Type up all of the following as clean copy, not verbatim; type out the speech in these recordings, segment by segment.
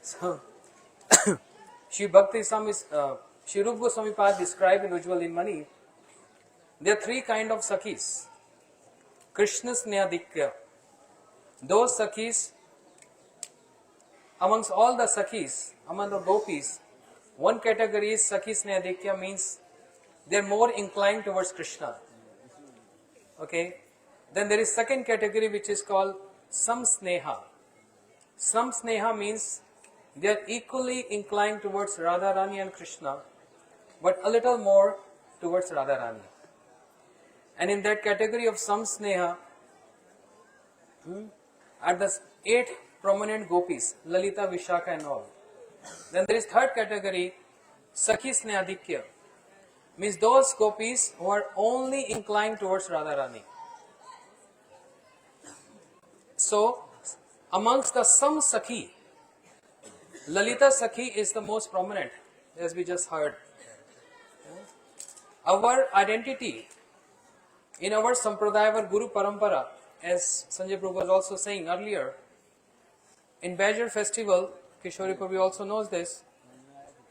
So, Shri Bhakti Swami, Shri Rupa Goswami Pad described in Ujjwal in Mani, there are three kind of Sakhis. Krishna Snehadikya. Those Sakhis, amongst all the Sakhis, among the gopis, one category is Sakhi Snehadikya, means they are more inclined towards Krishna. Okay. Then there is second category which is called Samsneha. Samsneha means they are equally inclined towards Radharani and Krishna, but a little more towards Radharani. And in that category of Samsneha, are the 8 prominent gopis, Lalita, Vishaka and all. Then there is third category, Sakhi Snehadikya, means those gopis who are only inclined towards Radharani. So, amongst the some Sakhi, Lalita Sakhi is the most prominent, as we just heard. Our identity in our Sampradaya, our Guru Parampara, as Sanjay Prabhu was also saying earlier, in Bajar festival, Kishori Prabhu also knows this,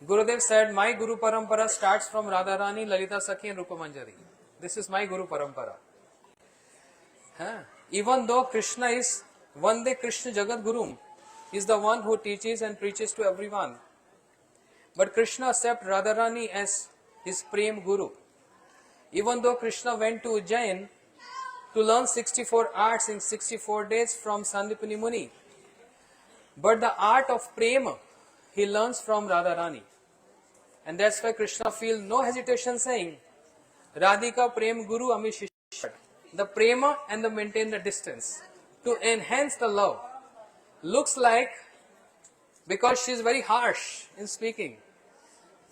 Gurudev said, my Guru Parampara starts from Radharani, Lalita Sakhi and Rupa Manjari. This is my Guru Parampara. Even though Krishna is Vande Krishna Jagat Guru, is the one who teaches and preaches to everyone. But Krishna accepted Radharani as his Prem Guru. Even though Krishna went to Ujjain to learn 64 arts in 64 days from Sandipani Muni, but the art of Prema he learns from Radharani. And that's why Krishna feels no hesitation saying, Radhika Prem Guru Ami Shishya. The Prema and the maintain the distance to enhance the love. Looks like, because she is very harsh in speaking.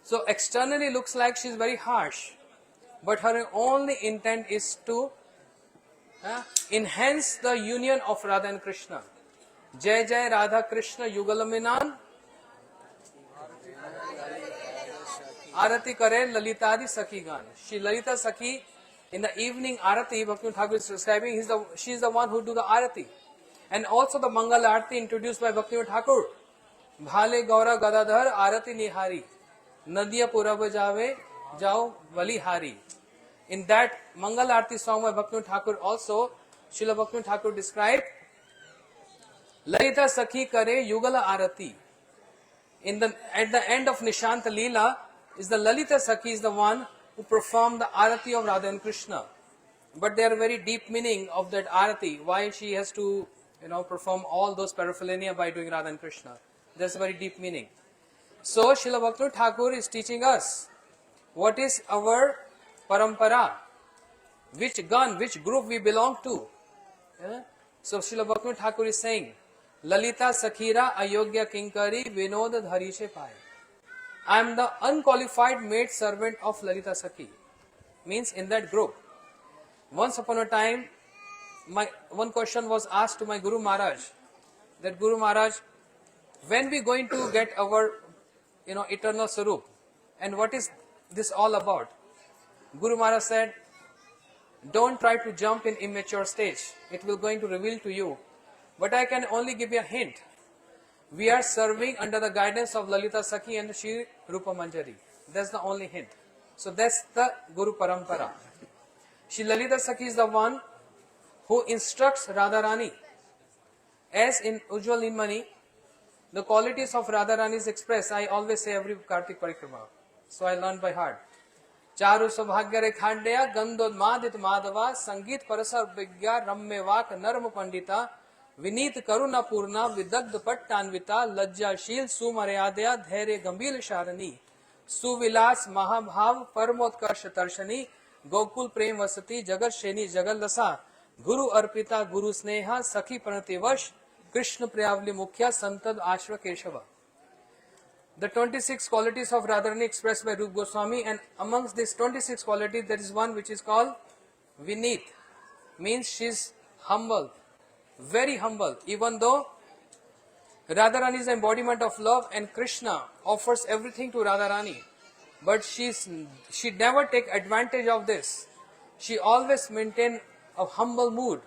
So externally looks like she is very harsh. But her only intent is to enhance the union of Radha and Krishna. Jai Jai Radha Krishna Yugalaminan Arati Kare Lalitadi Sakhi Gan. She Lalita Sakhi, in the evening Arati, Bhaktivinoda Thakur is describing, she is the one who do the Arati. And also the Mangal Arati introduced by Bhaktivinoda Thakur. Bhale Gaura Gadadhar Arati Nihari. Nadiya Pura Bajave Jao Vali Hari. In that Mangal Arati song by Bhaktivinoda Thakur also, Srila Bhaktivinoda Thakur described, Lalita Sakhi Kare Yugala Arati. At the end of Nishanta Leela, is the Lalita Sakhi is the one who performed the Arati of Radha and Krishna. But there are very deep meaning of that Arati, why she has to perform all those paraphernalia by doing Radha and Krishna. There's a very deep meaning. So Srila Bhaktivinoda Thakur is teaching us what is our parampara, which gan, which group we belong to. So Srila Bhaktivinoda Thakur is saying, Lalita Sakhira Ayogya Kinkari Vinod Dharishe Pai. I am the unqualified maid servant of Lalita Sakhi. Means in that group. Once upon a time, one question was asked to my Guru Maharaj, that Guru Maharaj, when we going to get our eternal Sarup, and what is this all about? Guru Maharaj said, don't try to jump in immature stage. It will going to reveal to you. But I can only give you a hint. We are serving under the guidance of Lalita Sakhi and Shri Rupa Manjari. That's the only hint. So that's the Guru Parampara. Shri Lalita Sakhi is the one who instructs Radharani. As in Ujjwal in Mani, the qualities of Radharani is expressed. I always say every Kartik Parikrama. So I learned by heart. Charu Sabhagya Rekhandya Gandod Madit Madhava Sangeet Parasar Vigya Ramme Vak Narma Pandita Vineet Karuna Purna Vidagd Pattanvita Lajjashil Sumaryadya Dhairya Gambhir Sharani Suvilas Mahabhav Paramotkarsh Tarshani Gokul Prem Vasati Jagat Sheni Jagal Lasa Guru Arpita Guru Sneha Sakhi Pranati Vash Krishna Priyavli Mukhya Santad Ashra Keshava. The 26 qualities of Radharani expressed by Rupa Goswami, and amongst these 26 qualities there is one which is called Vineet. Means she is humble. Very humble, even though Radharani is the embodiment of love and Krishna offers everything to Radharani, but she never take advantage of this. She always maintain a humble mood.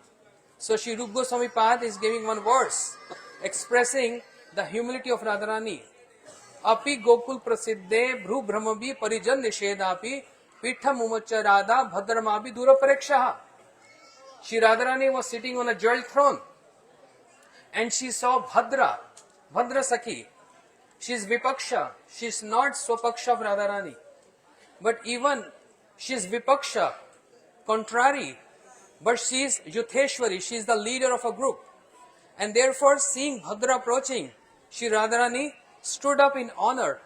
So Shri Rupa Goswami Pad is giving one verse expressing the humility of Radharani. Api Gokul Prasiddhe Bhru Brahmabi Parijan Nishedapi Pitha Mumacha Radha Bhadramabi Dura Parekshaha. Shri Radharani was sitting on a jeweled throne and she saw Bhadra Sakhi. She is Vipaksha. She is not Swapaksha of Radharani. But even she is Vipaksha, contrary. But she is Yutheshwari. She is the leader of a group. And therefore, seeing Bhadra approaching, Shri Radharani stood up in honor.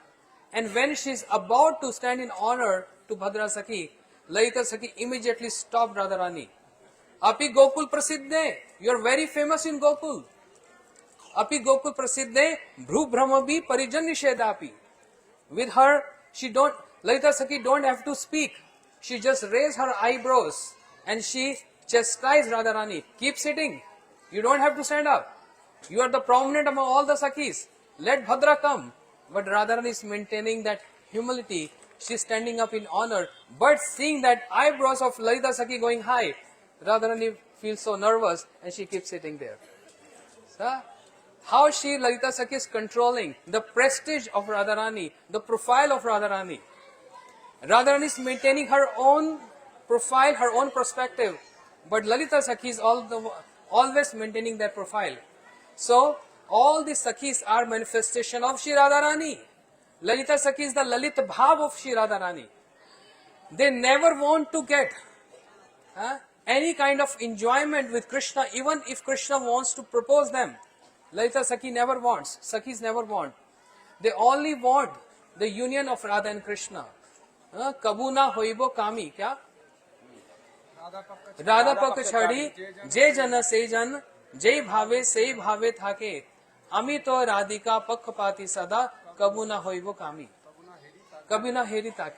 And when she is about to stand in honor to Bhadra Sakhi, Lalita Sakhi immediately stopped Radharani. Api Gokul Prasiddhe, you are very famous in Gokul. Api Gokul Prasiddhe, Bhru Brahmabi Parijan Nishedapi. With her, Lalita Sakhi don't have to speak. She just raised her eyebrows and she chastised Radharani. Keep sitting. You don't have to stand up. You are the prominent among all the Sakhis. Let Bhadra come. But Radharani is maintaining that humility. She is standing up in honor. But seeing that eyebrows of Lalita Sakhi going high, Radharani feels so nervous and she keeps sitting there. So, how Lalita Sakhi is controlling the prestige of Radharani, the profile of Radharani. Radharani is maintaining her own profile, her own perspective. But Lalita Sakhi is always maintaining that profile. So, all the Sakhis are manifestation of Shri Radharani. Lalita Sakhi is the Lalit Bhav of Shri Radharani. They never want to get any kind of enjoyment with Krishna, even if Krishna wants to propose them. Lalita Sakhi never wants. Sakhis never want. They only want the union of Radha and Krishna. Kabu na hoibo kami. Kya? Radha pak chhadi, je jana se jan, jai bhave se bhave thake. Ami to Radhika pakhpati sada, kabu na hoibo kami. Kabi na heri thake.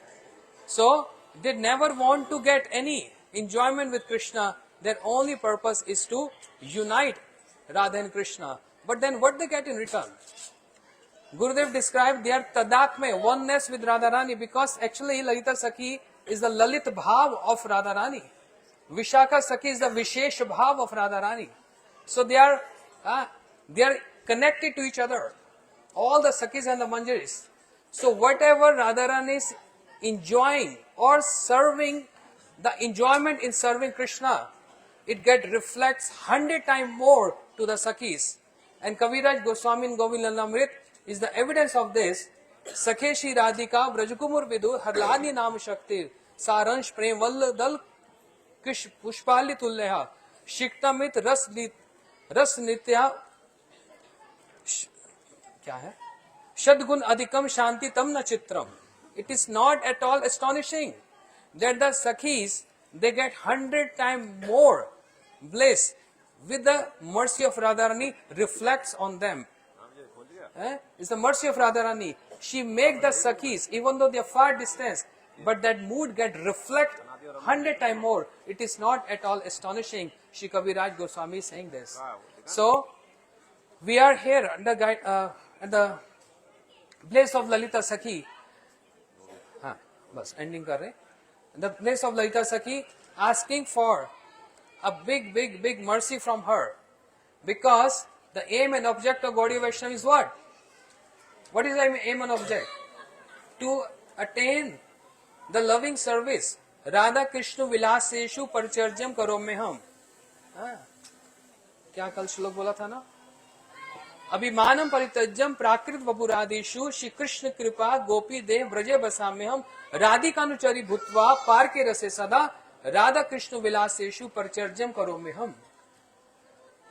So, they never want to get any enjoyment with Krishna. Their only purpose is to unite Radha and Krishna. But then what they get in return? Gurudev described their tadatme, oneness with Radharani, because actually Lalita Sakhi is the Lalit Bhav of Radharani. Vishakha Sakhi is the Vishesh Bhav of Radharani. So they are connected to each other. All the Sakhis and the Manjaris. So whatever Radharani is enjoying or serving, the enjoyment in serving Krishna, it reflects 100 times more to the Sakhis. And Kaviraj Goswami in Govindanamrit is the evidence of this. Sakheshi Radhika Brajakumur Vidu Harlani Nam Shaktir Saransh Prem Valladal Kish Pushpali Tulleha Shiktamit Ras Nitya Kya hai? Shadgun Adhikam Shanti Tamna Chitram. It is not at all astonishing that the Sakhis, they get 100 times more bliss with the mercy of Radharani reflects on them. It's the mercy of Radharani. She makes the Sakhis, even though they are far distance, but that mood reflect 100 times more. It is not at all astonishing. Shri Kaviraj Goswami is saying this. So, we are here at the place of Lalita Sakhi. Ending kar rahe. The place of Lalita Sakhi, asking for a big mercy from her. Because the aim and object of Gaudiya Vaishnava is what? What is the aim and object? To attain the loving service. Radha Krishna Vilaseshu Paricharjam Karo Me Hum. क्या कल श्लोक बोला था ना? अभिमानम परित्यज्यम प्राकृत वपुरादिषु श्री कृष्ण कृपा गोपी देह ब्रजे बसाम्यहम राधिकानुचरी भूत्वा पार के रसे सदा Radha Krishna Vilaseshu Paricharjam Karo Me Hum.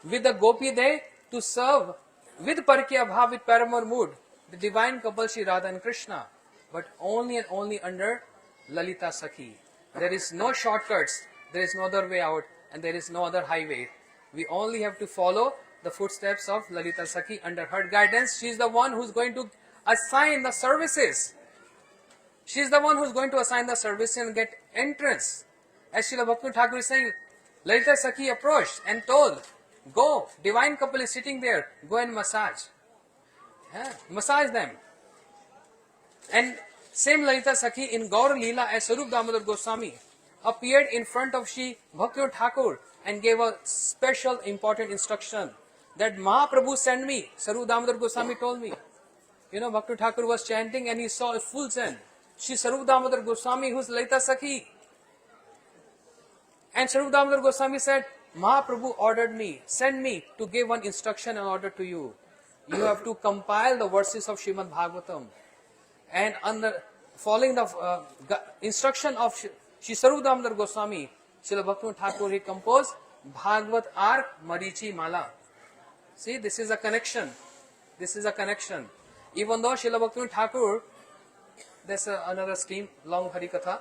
With the Gopi Day to serve with Parikya Bhav, with paramour mood, the divine couple Shri Radha and Krishna, but only and only under Lalita Sakhi. There is no shortcuts, there is no other way out, and there is no other highway. We only have to follow the footsteps of Lalita Sakhi. Under her guidance, she is the one who is going to assign the services. She is the one who is going to assign the services and get entrance. As Srila Bhakti Thakur is saying, Lalita Sakhi approached and told, go, divine couple is sitting there, go and massage. Massage them. And same Lalita Sakhi in Gaur Leela as Sarup Damodar Goswami appeared in front of Shri Bhakti Thakur and gave a special important instruction that Mahaprabhu sent me. Sarup Damodar Goswami told me. You know, Bhakti Thakur was chanting and he saw a full scene. Shri Sarup Damodar Goswami, who's Lalita Sakhi. And Sarup Damodar Goswami said, Mahaprabhu ordered me, sent me to give one instruction and order to you. You have to compile the verses of Srimad Bhagavatam. And under following the instruction of Shri Sarup Damodar Goswami, Srila Bhakti Thakur, he composed Bhagavat Ark Marichi Mala. See, this is a connection. This is a connection. Even though Srila Bhakti Thakur, there's another stream, long Hari Katha.